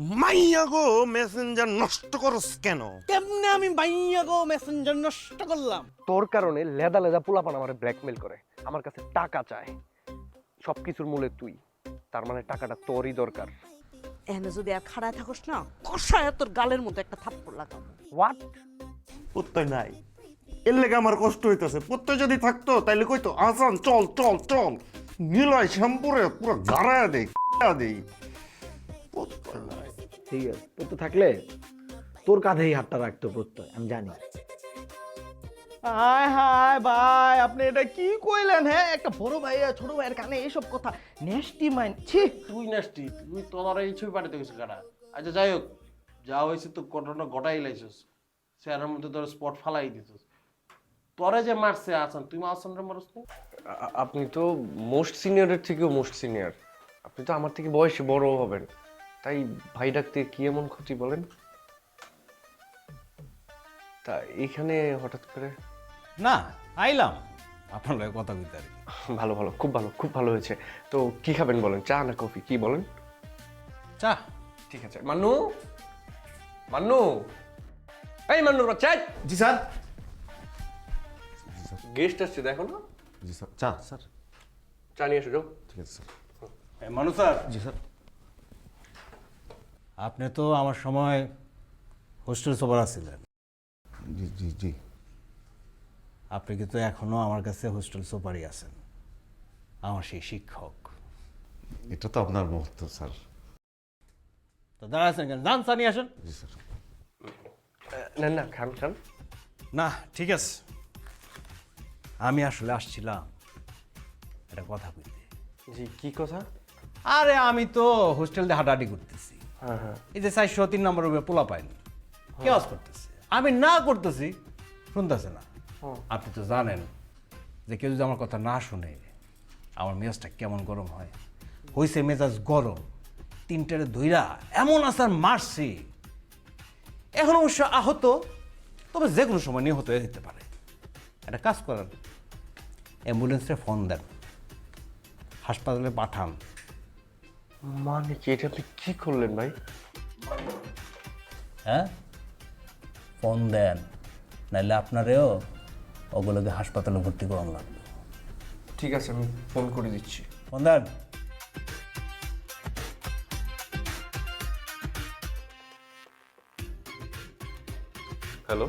মাইয়া গো মেসেঞ্জার নষ্ট করস কেন? কেমনে আমি মাইয়া গো মেসেঞ্জার নষ্ট করলাম? তোর কারণে লেদা লেদা পোলাপান আমার ব্ল্যাকমেল করে, আমার কাছে টাকা চায়। সবকিছুর মূলে তুই, তার মানে টাকাটা তোরই দরকার। এনে যদি আর খাড়ায় থাকস না, কষায় তোর গালের মধ্যে একটা থাপ্পড় লাগাবো। হোয়াট? প্রত্যয় নাই, এর লেগে আমার কষ্ট হইতেছে। প্রত্যয় যদি থাকতো তাইলে কইতো আসান চল চল চল, নিলয় শ্যাম্পুরে পুরো গাড়ায় দেই দেই। প্রত্যয় নাই। ঠিক আছে, প্রত্যয় থাকলে তোর কাঁধেই হাতটা রাখতো প্রত্যয়, আমি জানি। হায় হায় ভাই, আপনি এটা কি কইলেন? হ্যাঁ, একটা বড় ভাই ছোট ভাইয়ের কানে এইসব কথা, নেস্টি মাইন্ড। ছি, তুই নাস্তি, তুই তোর এই ছবি পাঠাতে গেছিস কারা? আচ্ছা যাই হোক, যা হয়েছে তো ঘটনা ঘটাই লাইছিস, চেয়ারের মধ্যে তোর স্পট ফালাই দিছিস। তোরে যে মারছে আসান, তুই আসানরে মারস না? আপনি তো মোস্ট সিনিয়রের থেকেও মোস্ট সিনিয়র, আপনি তো আমার থেকে বয়সে বড় হবেন, তাই ভাই ডাকতে কি এমন ক্ষতি বলেন? তা এখানে হঠাৎ করে? না, আইলাম আপনার লগে কথা কইতে আর কি। ভালো ভালো, খুব ভালো, খুব ভালো হয়েছে। তো কি খাবেন বলেন, চা না কফি, কি বলেন? চা। ঠিক আছে। মান্নু, মান্নু, এই মান্নু বাচ্চা, জি স্যার। গেস্ট আসছে দেখো না। জি স্যার। চা স্যার। চা নিয়ে এসো, যাও। ঠিক আছে স্যার। মানুষ স্যার, জি স্যার। আপনি তো আমার সময় হোস্টেল সুপার ছিলেন, জি জি জি। আপনি কিন্তু এখনো আমার কাছে হোস্টেল সুপারই আছেন, আমার সেই শিক্ষক। এটা তো আপনার মুহূর্ত স্যার। তো দাঁড়াচ্ছেন কেন? যান, চা নিয়ে আসেন। জি স্যার। না না, খান খান। না, ঠিক আছে, আমি আসলে আসছিলাম একটা কথা বলতে। জি, কি কথা? আরে আমি তো হোস্টেলে হাঁটাহাঁটি করতেছি, হ্যাঁ হ্যাঁ। এই যে 403 নম্বর রুমে পোলা পাইনি, কেওয়াজ করতেছে, আমি না করতেছি, শুনতেছে না। আপনি তো জানেন যে কেউ যদি আমার কথা না শুনে আমার মেজাজটা কেমন গরম হয়। হইছে মেজাজ গরম, তিনটারে ধইরা এমন আসার মারছি, এখন অবশ্য আহত, তবে যে কোনো সময় নিহত হয়ে যেতে পারে। একটা কাজ করেন, অ্যাম্বুলেন্সে ফোন দেন, হাসপাতালে পাঠান। মানে কি, এটা আপনি কি করলেন ভাই? হ্যাঁ, ফোন দেন, নাইলে আপনারেও ওগুলোকে হাসপাতালে ভর্তি করান লাগবে। ঠিক আছে, আমি ফোন করে দিচ্ছি। ফোন দেন। হ্যালো,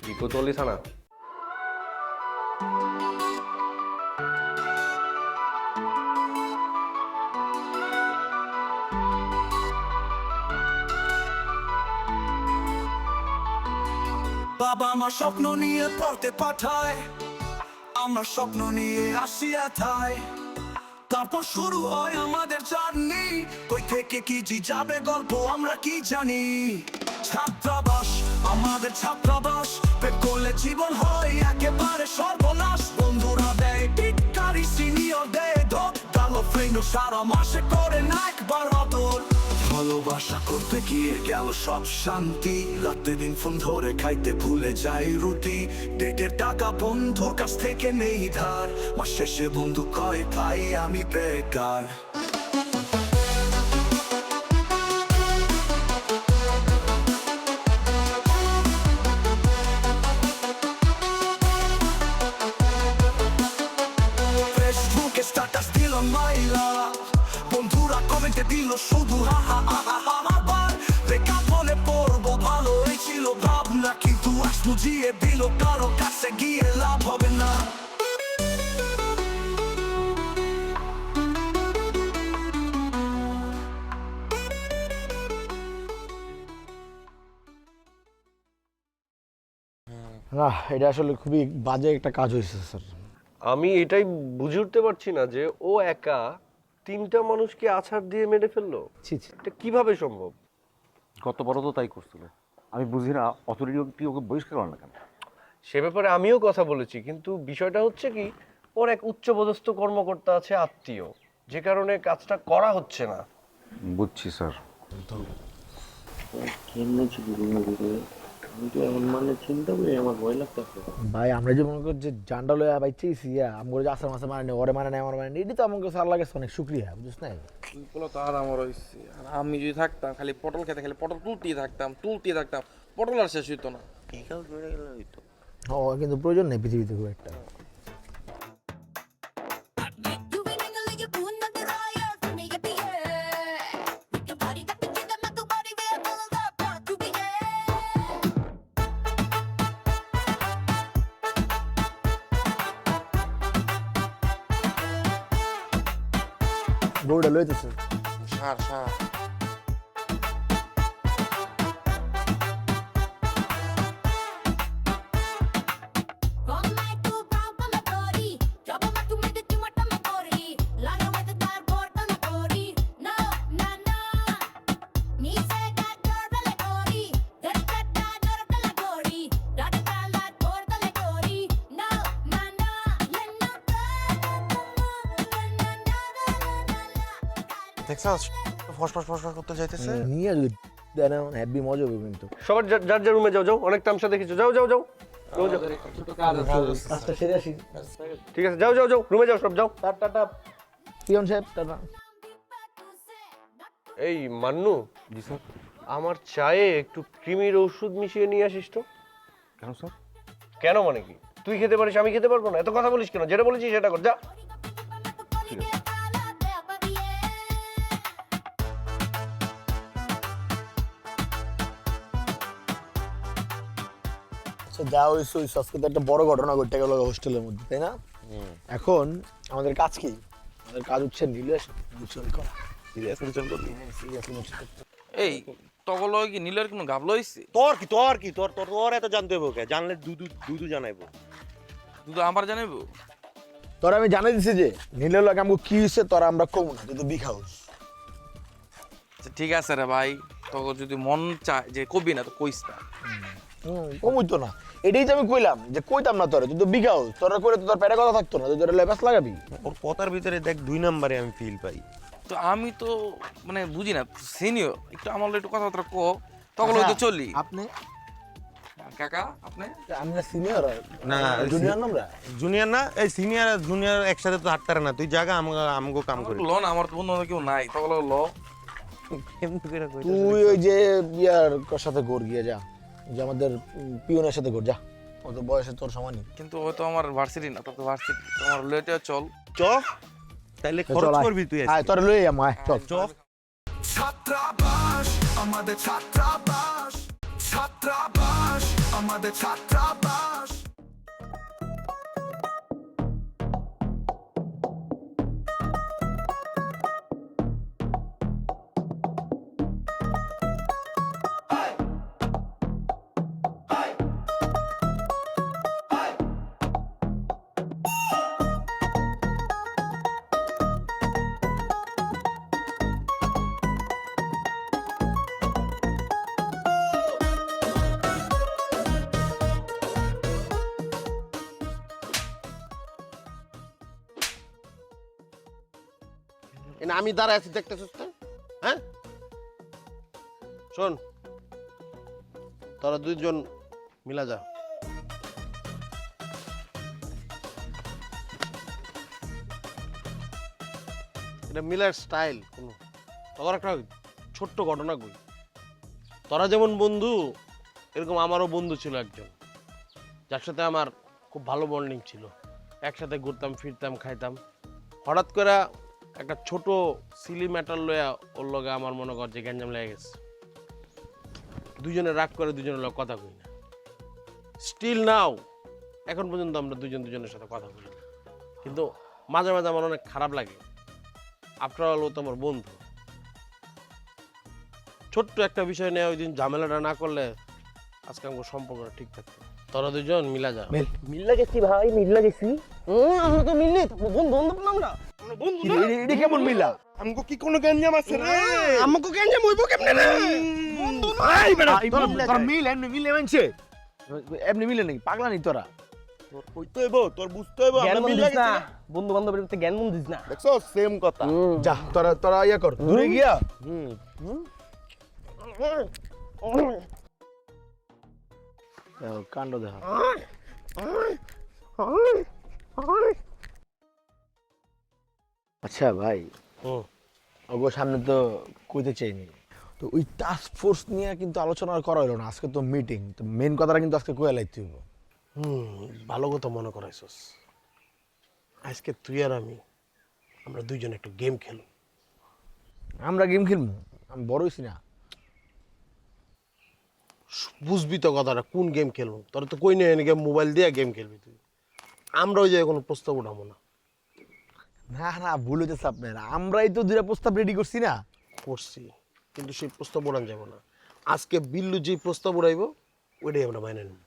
জি কোতোয়ালি থানা। বাবা আমার স্বপ্ন নিয়ে পড়তে পাঠায়, আমরা স্বপ্ন নিয়ে আসিয়া থাই, তারপর শুরু হয় আমাদের জার্নি, কই থেকে কি জি যাবে গল্প আমরা কি জানি। ছাত্রাবাস, আমাদের ছাত্রাবাস, পেট করলে জীবন হয় একেবারে সর্বনাশ। বন্ধুরা দেয় টিটকারি, সিনিয়র দেয় ধর, কালো ফ্রেন্ড সারা মাসে করে না একবার আদর। ভালোবাসা করতে গিয়ে গেল সব শান্তি, রাতে দিন ফোন ধরে খাইতে ভুলে যাই রুটি। ডেটের টাকা বন্ধুর কাছ থেকে নেই ধার, মাস শেষে বন্ধু কয় ভাই আমি বেকার। ফেসবুকে স্ট্যাটাস দিল মাইলা, বন্ধুরা কমেন্টে দিল শুধু হা হা হা হা হা। আবার দেখা মনে পড়বো, ভালো হয়েছিল ভাবনা, কিন্তু আজ বুঝিয়ে দিল কারো কাছে গিয়ে লাভ হবে না। না, এটা আসলে খুবই বাজে একটা কাজ হয়েছে স্যার। আমি এটাই বুঝে উঠতে পারছি না যে ও একা তিনটা মানুষকে আছাড় দিয়ে মেরে ফেললো। ছি ছি। এটা কিভাবে সম্ভব? গতবারও তো তাই করছিল। আমি বুঝি না অথরিটি ওকে বহিষ্কার করে না কেন। সে ব্যাপারে আমিও কথা বলেছি, কিন্তু বিষয়টা হচ্ছে কি, ওর এক উচ্চপদস্থ কর্মকর্তা আছে, আত্মীয়, যে কারণে কাজটা করা হচ্ছে না। বুঝছি স্যার। ভাই আমরা যে মনে করি যে জান্ডা লয়া বাইচে সিয়া আমগো যে আসার মাসে মানে ওরে মানে আমার মানে এডি তো আমাকে সার লাগে অনেক শুকরিয়া বুঝছ না বলো তো আর আমার হইছে আর আমি যদি থাকতাম খালি পটল খেতে খালি পটল তুলতেই থাকতাম পটল আর শেষ হইতো না ও কিন্তু প্রয়োজন নেই পৃথিবীতে খুব একটা গরুটা লইতেছে সার দেখছস ফস করতে যাইতেছে নিয়ে যদি দেন হ্যাপি মজা হবে কিন্তু সবার যার যার রুমে যাও অনেক তামসা দেখেছো যাও কাজটা সেরে আসি ঠিক আছে যাও রুমে যাও সব যাও। টাটা পিয়ন সাহেব টাটা এই মান্নু আমার চায়ে একটু ক্রিমির ওষুধ মিশিয়ে নিয়ে আসিস তো। কেন স্যার? কেন মানে কি? তুই খেতে পারিস আমি খেতে পারবো না? এত কথা বলিস কেন? যেটা বলেছিস সেটা কর যা। যা হয়েছে ওই আজকে একটা বড় ঘটনা ঘটে গেল হোস্টেলের মধ্যে তাই না? এখন আমাদের কাজ কি? আমাদের কাজ হচ্ছে নির্বাচন করা। এই তগল কি নীলের কোনো গাবলো হইছে? তোর এত জানতে হবে কে? জানলে দুদু জানাইবো। তুই আমার জানাইবো? তোরা আমি জানাই দিছি যে নীলের লাগে আমাকে কি হয়েছে তোরা আমরা কমু না, তুই তো বিগ হাউস। ঠিক আছে রে ভাই, তখন যদি মন চায় যে কবি না তো কইস না। কমুই তো না, এটাই তো আমি কইলাম যে কইতাম না তোরা, তুই তো বিগ হাউস, তোরা করে তো তোর পেটে কথা থাকতো না, তুই তোরা লেবাস লাগাবি। ওর কথার ভিতরে দেখ 2 নম্বরে আমি ফিল পাই। তো আমি তো মানে বুঝি না সিনিয়র, একটু আমার একটু কথাবার্তা কো, তখন তো চলি। আপনি কাকা আপনি আমরা সিনিয়র না জুনিয়র না আমরা জুনিয়র না, এই সিনিয়র আর জুনিয়র একসাথে তো হাঁটতে পারে না। তুই জায়গা আমগো কাম করি। ল না, আমার তো বন্ধু কেউ নাই, তখন ল। তুই ওই যে ইয়ার সাথে ঘুর গিয়ে যা, যে আমাদের পিয়নের সাথে ঘুর যা, ও তো বয়সে তোর সমানই। কিন্তু হয়তো আমার ভার্সিটি না, তো ভার্সিটি তোমার লেটে চল। চ তাইলে খরচ করবি তুই। আয় তোর লই আম, আয় চল চ। ছাত্রাবাস আমাদের ছাত্রাবাস, ছাত্রাবাস আমাদের ছাত্রাবাস। আমি দাঁড়ায় আছি দেখতেছিস না? হ্যাঁ শোন, তোরা দুইজন মিলা যা। এটা মিলার স্টাইল কোনো। তোর একটা ছোট্ট ঘটনা কই। তোরা যেমন বন্ধু, এরকম আমারও বন্ধু ছিল একজন, যার সাথে আমার খুব ভালো বন্ডিং ছিল। একসাথে ঘুরতাম ফিরতাম খাইতাম। হঠাৎ করে একটা ছোট সিলি ম্যাটার লয়া ওর লগে আমার মনে কর যে গ্যাঞ্জাম লেগে গেছে। দুজনে রাগ করে দুজনের লগে কথা কই না। স্টিল নাও এখন পর্যন্ত আমরা দুজনের সাথে কথা বলি না। কিন্তু মাঝে মাঝে আমার অনেক খারাপ লাগে। আফটার অল ও তো আমার বন্ধু। ছোট্ট একটা বিষয় নিয়ে ওই দিন ঝামেলাটা না করলে আজকে আমার সম্পর্কটা ঠিক থাকতো। তোরা দুজন মিলা যা। মিল্লা গেছি ভাই, মিল্লা গেছি। আমরা তো মিললে বন্ধু বন্ধু আমরা বন্ধু। এটা কেমন মিলা? আমগো কি কোনো গঞ্জাম আছে রে? আমাকে গেঞ্জাম হইব কেমনে রে? বন্ধু আই বেটা তোর মিল এমনি মিলে মানছে, এমনি মিলে নাকি? পাগলা নি তোরা? তোর কইতে হইব, তোর বুঝতে হইব। আমরা মিলে গেছি না। বন্ধু বান্ধবের মধ্যে জ্ঞান মন দিস না। দেখছো সেম কথা। যা তোরা ইয়া কর, দূরে গিয়া কাণ্ড দেখা। আচ্ছা ভাই, ওগো সামনে তো কইতে চাইনি, তো ওই টাস্ক ফোর্স নিয়ে কিন্তু আলোচনা করা হলো না। আজকে তো মিটিং, তো মেন কথাটা কিন্তু আজকে কয়ে লাইতে হইব। ভালো কথা মনে করাইছস। আজকে তুই আর আমরা দুইজন একটু গেম খেলব। আমরা গেম খেলবো? আমি বড় হইছি না। বুঝবি তো কথাটা, কোন গেম খেলবো? তোর তো কই নেই গেম, মোবাইল দিয়ে গেম খেলবি তুই। আমরা ওই জায়গায় কোনো প্রস্তাব উঠাবো না। না না, ভুল হইতেছে আপনার। আমরাই তো দুইটা প্রস্তাব রেডি করছি না। করছি, কিন্তু সেই প্রস্তাব উড়ান যাব না। আজকে বিল্লু যে প্রস্তাব উড়াইব ওইটাই আমরা মাইনে নেব।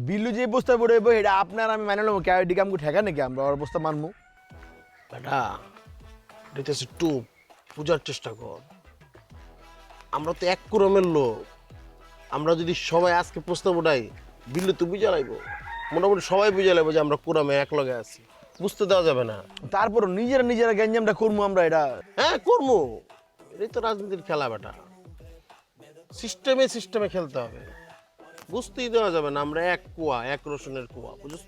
বিল্লু যে প্রস্তাব পড়াইবো এটা আপনার আমি মানে নেবো, কেউ এদিকে আমাকে ঠেকা নাকি আমরা ওর প্রস্তাব মানবো? বেটা এটা হচ্ছে টুপ, পূজার চেষ্টা কর। আমরা তো এক কুরমের লোক। আমরা যদি সবাই আজকে প্রস্তাব উঠাই, বিল্লু তো বুঝা লাইব, মোটামুটি সবাই বুঝা লাইব যে আমরা কুরামে এক লগে আছি। বুঝতে দেওয়া যাবে না। তারপর নিজেরা গ্যাঞ্জামটা করবো আমরা, এটা হ্যাঁ করবো। এটাই তো রাজনীতির খেলা বেটা। সিস্টেমে খেলতে হবে। বুঝতেই দেওয়া যাবে না আমরা এক কুয়া, এক রসুনের কুয়া, বুঝছ?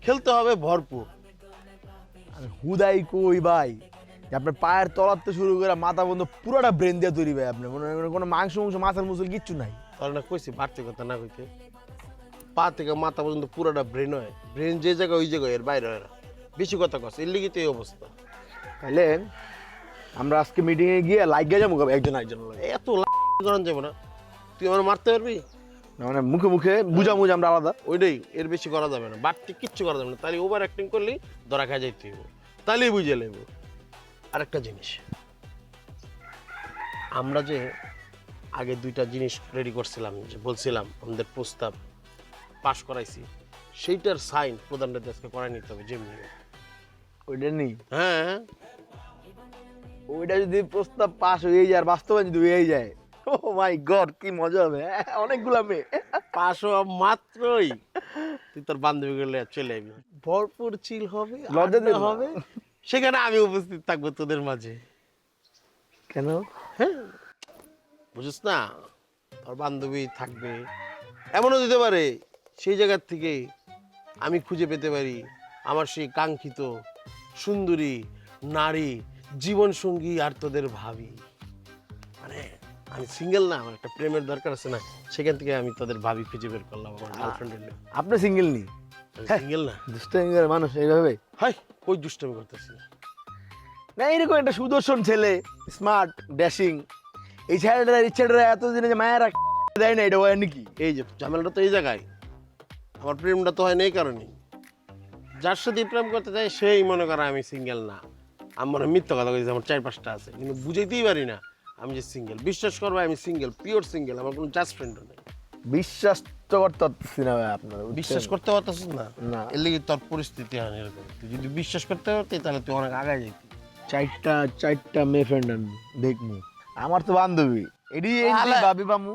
খেলতে হবে ভরপুর। আমি হুদাই কই ভাই, যে আপনার পায়ের তলাতে শুরু করে মাথা বন্ধ পুরোটা ব্রেন দিয়ে তৈরি ভাই। আপনার মনে করেন কোনো মাংস মাছের মুসল কিচ্ছু নাই। তাহলে না কইছি বাড়তি কথা না কইতে। পা থেকে মাথা পর্যন্ত পুরোটা ব্রেন হয়। ব্রেন যে জায়গায় ওই জায়গায়, এর বাইরে হয় না। বেশি কথা কস, এর লিগে তো এই অবস্থা। তাহলে আমরা আজকে মিটিংয়ে গিয়ে লাইগা যাবো একজন এত করান যাবো না। তুই আমার মারতে পারবি? মানে মুখে মুখে বুঝামুঝ আমরা আলাদা। ওইটাই, এর বেশি করা যাবে না। বাড়তি কিচ্ছু করা যাবে না। তাহলে ওভার অ্যাক্টিং করলেই ধরা খাই যাইতে হইব। তাহলেই বুঝে নেব। আরেকটা জিনিস, আমরা যে আগে দুইটা জিনিস রেডি করছিলাম, যে বলছিলাম আমাদের প্রস্তাব পাশ করাইছি, সেইটার সাইন প্রধানদের দেশকে করাই নিতে হবে যেমনি। ওইটা নেই, হ্যাঁ, ওইটা যদি প্রস্তাব পাস হয়ে যায় আর বাস্তবায়ন যদি হয়ে যায়, ও মাই গড কি মজা হবে। অনেকগুলা মেয়ে পাশ হওয়া মাত্রই তুই তোর বান্ধবী গুলো চলে আসবি, ভরপুর চিল হবে, লজ্জা আড্ডা দেবে হবে। সেখানে আমি উপস্থিত থাকবো তোদের মাঝে। কেন? হ্যাঁ, বুঝিস না, তোর বান্ধবী থাকবে। এমনও দিতে পারে সেই জায়গার থেকে আমি খুঁজে পেতে পারি আমার সেই কাঙ্ক্ষিত সুন্দরী নারী জীবন সঙ্গী আর তোদের ভাবি। মানে আমি সিঙ্গেল না, আমার একটা প্রেমের দরকার আছে না, সেখান থেকে আমি তোদের ভাবি খুঁজে বের করলাম আমার গার্লফ্রেন্ডের। আপনি সিঙ্গেল নি? সিঙ্গেল না, দুষ্টামি করে মানুষ এইভাবে? হাই কই দুষ্টামি করতেছি না, এরকম একটা সুদর্শন ছেলে, স্মার্ট, ড্যাশিং, এই ছেলেটা ইচ্ছেটা এতদিনে যে মায়েরা দেয় না, এটা হয় নাকি? এই যে ঝামেলাটা তো এই জায়গায়। আমার প্রেমটা তো হয় না এই কারণেই, যার সাথে প্রেম করতে চাই সেই মনে করে আমি সিঙ্গেল না। আমি মনে মিথ্যা কথা কইছি, আমার 4-5টা আছে, কিন্তু বুঝাইতেই পারি না আমি যে সিঙ্গেল। বিশ্বাস করবো আমি সিঙ্গেল, পিওর সিঙ্গেল, আমার কোনো জাস্ট ফ্রেন্ডও নেই। বিশ্বাস তো করতে পারতেছি না ভাই আপনার। বিশ্বাস করতে পারতেছিস না? না। এর লেগে তোর পরিস্থিতি হয় এরকম। তুই যদি বিশ্বাস করতে পারতি তাহলে তুই অনেক আগায় যেতি। চারটা মেয়ে ফ্রেন্ড দেখমু, আমার তো বান্ধবী এডি ভাবি বামু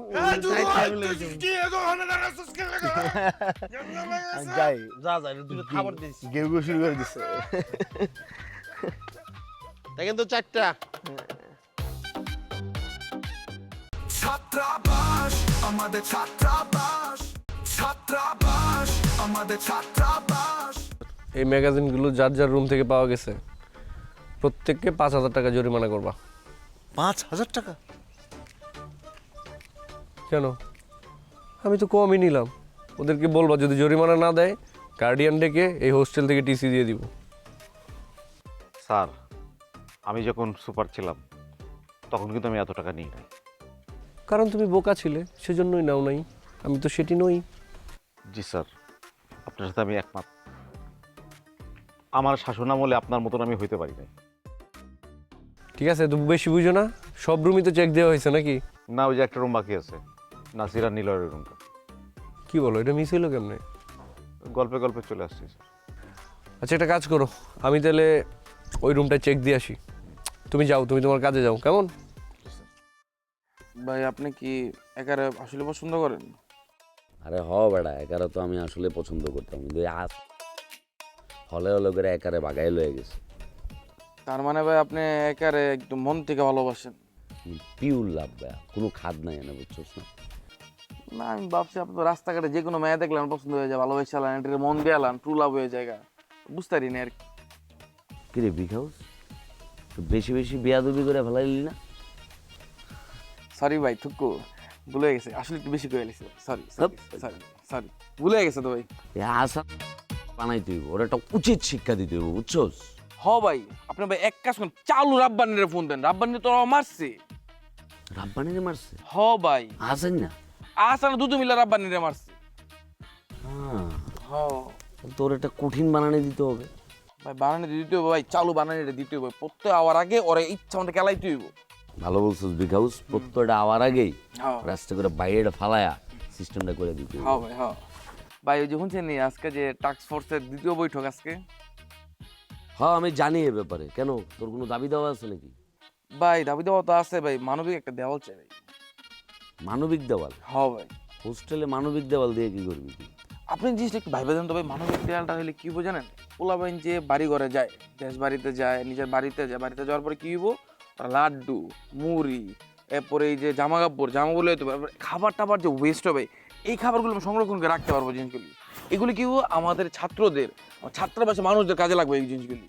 যাই যা যা দুটো খাবার দিস। গেউ গেউ শুরু করে দিচ্ছে। দেখেন তো 4টা ছাত্রাবাস আমাদের, ছাত্রাবাস ছাত্রাবাস আমাদের, ছাত্রাবাস। এই ম্যাগাজিনগুলো যার যার রুম থেকে পাওয়া গেছে প্রত্যেককে 5,000 টাকা জরিমানা করবা। 5,000 টাকা? কেন? আমি তো কমই নিলাম। ওদেরকে বলবা যদি জরিমানা না দেয় গার্ডিয়ান ডেকে এই হোস্টেল থেকে টিসি দিয়ে দিব। স্যার, আমি যখন সুপার ছিলাম তখন কিন্তু আমি এত টাকা নিই নাই। কারণ তুমি বোকা ছিলে, সেজন্যই নাও নাই। আমি তো সেটি নই। জি স্যার, আপনার সাথে আমি একমত। আমার শাসনামলে আপনার মতন আমি হইতে পারি নাই। ঠিক আছে, তুমি বেশি বুঝো না। সব রুমই তো চেক দেওয়া হয়েছে নাকি? না, ওই যে একটা রুম বাকি আছে, নাসিরা নীলয়ের রুমটা। কি বলো, এটা মিস হইলো কেমনে? গল্পে গল্পে চলে আসছি স্যার। আচ্ছা, একটা কাজ করো, আমি তাহলে ওই রুমটা চেক দিয়ে আসি। তুমি যাও, তুমি তোমার কাজে যাও, কেমন? ভাই আপনি কি একারে আসলে পছন্দ করেন? আরে হ বেড়া, একারে তো আমি আসলে পছন্দ করতাম, কিন্তু আজ হলে হলে করে একারে বাগাই লয়ে গেছে। তার মানে ভাই আপনি একারে একদম মন থেকে ভালোবাসেন? পিউর লাভ ভাইয়া, কোনো খাদ নাই এনে, বুঝছোস না? না আমি ভাবছি আপনি তো রাস্তাঘাটে যে কোনো মেয়ে দেখলেন পছন্দ হয়ে যায়, ভালোবাসা চালান, এটা মন দিয়ে আলান, ট্রু লাভ হয়ে যায়, বুঝতে পারি না আর কি। কিরে বিগ হাউস, বেশি বেশি বেয়াদবি করে ফেলাইলি না? সরি ভাই, থুকু ভুলে গেছে, আসলে একটু বেশি করে গেছে, সরি সরি সরি, ভুলে গেছে তো ভাই। আশা বানাইতে হইব, ওর একটা উচিত শিক্ষা দিতে হইব, বুঝছোস? হ ভাই, আপনি ভাই এক কাজ করেন, চালু রাব্বানিরে ফোন দেন, রাব্বানি তো মারছে। রাব্বানিরে মারছে? হ ভাই, আসেন না আসান দুটো মিলে রাব্বানিরে মারছে। হ্যাঁ, হ তোর একটা কঠিন বানানি দিতে হবে ভাই, বানানি দিতে হবে ভাই, চালু বানানিটা দিতে হবে, প্রত্যেক আওয়ার আগে ওরে ইচ্ছা মতো খেলাইতে হইব। ভালো বলছিস বিগ হাউস, প্রত্যয়টা আওয়ার আগেই হ্যাঁ রাস্তা করে বাইরেটা ফালায়া সিস্টেমটা করে দিতে হবে। হ্যাঁ ভাই, হ্যাঁ ভাই, ওই যে শুনছেন নি আজকে যে টাস্ক ফোর্সের দ্বিতীয় বৈঠক আজকে? হ্যাঁ আমি জানি এ ব্যাপারে। কেন, তোর কোনো দাবি দেওয়া আছে নাকি? ভাই দাবি দেওয়া তো আছে ভাই, মানবিক একটা দেওয়াল চাই ভাই। মানবিক দেওয়াল? হ্যাঁ ভাই। হোস্টেলে মানবিক দেওয়াল দিয়ে কি করবি তুই? আপনি জিনিসটা একটু ভাইবে দেন তো ভাই, মানবিক দেওয়ালটা হলে কি হইব জানেন? পোলাপাইন যে বাড়ি ঘরে যায়, দেশ বাড়িতে যায়, নিজের বাড়িতে যায়, বাড়িতে যাওয়ার পরে কি হইব, লাড্ডু, মুড়ি, এরপরে এই যে জামা কাপড়গুলো হইতে পারে, খাবার টাবার যে ওয়েস্ট হবে, এই খাবারগুলো আমরা সংরক্ষণ করে রাখতে পারবো জিনিসগুলি। এগুলি কি হবো আমাদের ছাত্রদের, ছাত্রাবাসী মানুষদের কাজে লাগবে এই জিনিসগুলি।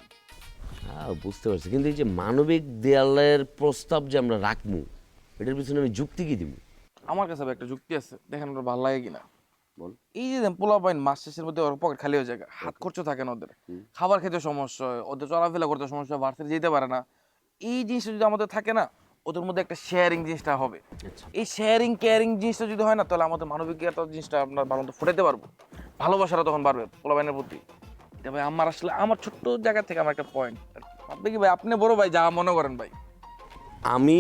হ্যাঁ বুঝতে পারছি, কিন্তু এই যে মানবিক দেওয়ালের প্রস্তাব যে আমরা রাখবো, এটার পিছনে আমি যুক্তি কি দিব? আমার কাছে একটা যুক্তি আছে, দেখেন ওর ভালো লাগে কিনা। বল। এই যে পোলাপাইন মাস শেষের মধ্যে ওর পকেট খালি হয়ে যায়, হাত খরচ থাকে না ওদের, খাবার খেতে সমস্যা হয়, ওদের চলাফেরা করতে সমস্যা হয়, ভার্সিটি যেতে পারে না। এই জিনিসটা যদি আমাদের থাকে না, ওদের মধ্যে একটা শেয়ারিং জিনিসটা হবে। এই শেয়ারিং কেয়ারিং জিনিসটা যদি হয় না, তাহলে আমাদের মানবিকতা জিনিসটা আপনার ভালো মতো ফুটাতে পারবো, ভালোবাসাটা তখন বাড়বে পোলাপাইনের প্রতি। এটা ভাই আমার আসলে আমার ছোট্ট জায়গা থেকে আমার একটা পয়েন্ট। আপনি কি ভাই, আপনি বড় ভাই, যা মনে করেন ভাই। আমি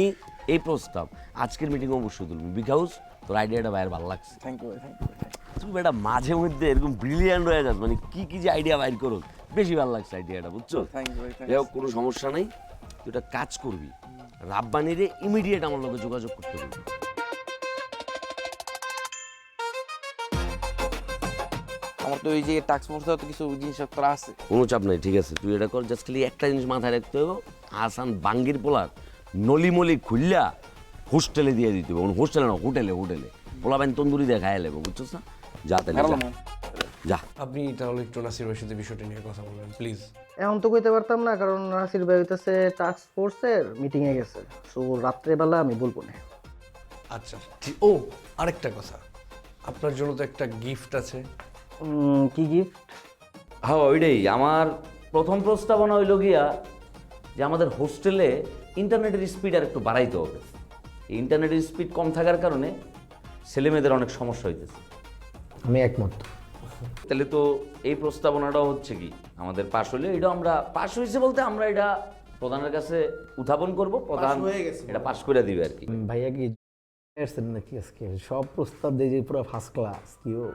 এই প্রস্তাব আজকের মিটিং অবশ্যই তুলবি বিগ হাউস, তোর আইডিয়াটা বাইরে ভালো লাগছে। থ্যাংক ইউ ভাই, থ্যাংক ইউ। তুই বেটা মাঝে মধ্যে এরকম ব্রিলিয়ান্ট হয়ে যাস, মানে কি কি যে আইডিয়া বাইর করো, বেশি ভালো লাগছে আইডিয়াটা, বুঝছো? থ্যাংক ইউ ভাই, থ্যাংক যাই হোক, কোনো সমস্যা নেই, তুই একটা কাজ করবি, রাব্বানিরে ইমিডিয়েট আমার লগে যোগাযোগ করতে হবে। আমার তো এই যে টাস্ক ফোর্সে তো কিছু জিনিসপত্র আছে। কোনো চাপ নাই, ঠিক আছে, তুই এটা কর। জাস্ট খালি একটা জিনিস মাথায় রাখতে হবে, হাসান বাঙ্গির পোলার নলিমলি খুললা হোস্টেলে দিয়ে দিতে হবে। হোস্টেলে না, হোটেলে, হোটেলে পোলাবেন তন্দুরি দিয়ে খাইয়া নেবো, বুঝছিস না? যা তাহলে যা। আপনি তাহলে একটু নাসির ভাইয়ের সাথে বিষয়টা নিয়ে কথা বলবেন প্লিজ। এখন তো কইতে পারতাম না, কারণ নাসির ভাই হইতেছে টাস্ক ফোর্সের মিটিংয়ে গেছে, সো রাত্রেবেলা আমি বলবো না। আচ্ছা ও আরেকটা কথা, আপনার জন্য তো একটা গিফট আছে। কি গিফট? হ্যাঁ ওইটাই আমার প্রথম প্রস্তাবনা হইল গিয়া যে আমাদের হোস্টেলে ইন্টারনেটের স্পিড আর একটু বাড়াইতে হবে। ইন্টারনেটের স্পিড কম থাকার কারণে ছেলেমেয়েদের অনেক সমস্যা হইতেছে। আমি একমত। তাহলে তো এই প্রস্তাবনাটাও হচ্ছে কি আমাদের পাশ হলে, এটা আমরা পাশ হয়েছে বলতে আমরা এটা প্রধানের কাছে উত্থাপন করব, প্রধান এটা পাশ করে দিবে আর কি। ভাইয়া কি নাকি আজকে সব প্রস্তাব দিয়ে যে পুরো ফার্স্ট ক্লাস কিও।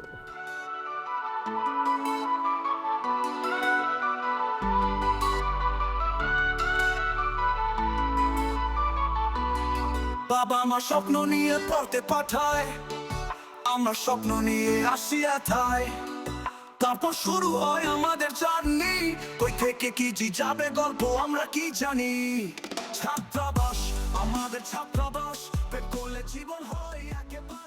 বাবা মা স্বপ্ন নিয়ে পড়তে পাঠায়, আমরা স্বপ্ন নিয়ে আসিয়া থাই, তারপর শুরু হয় আমাদের জার্নি, কই থেকে কি যাবে গল্প আমরা কি জানি। ছাত্রাবাস আমাদের ছাত্রাবাস, পেট করলে জীবন হয় একেবারে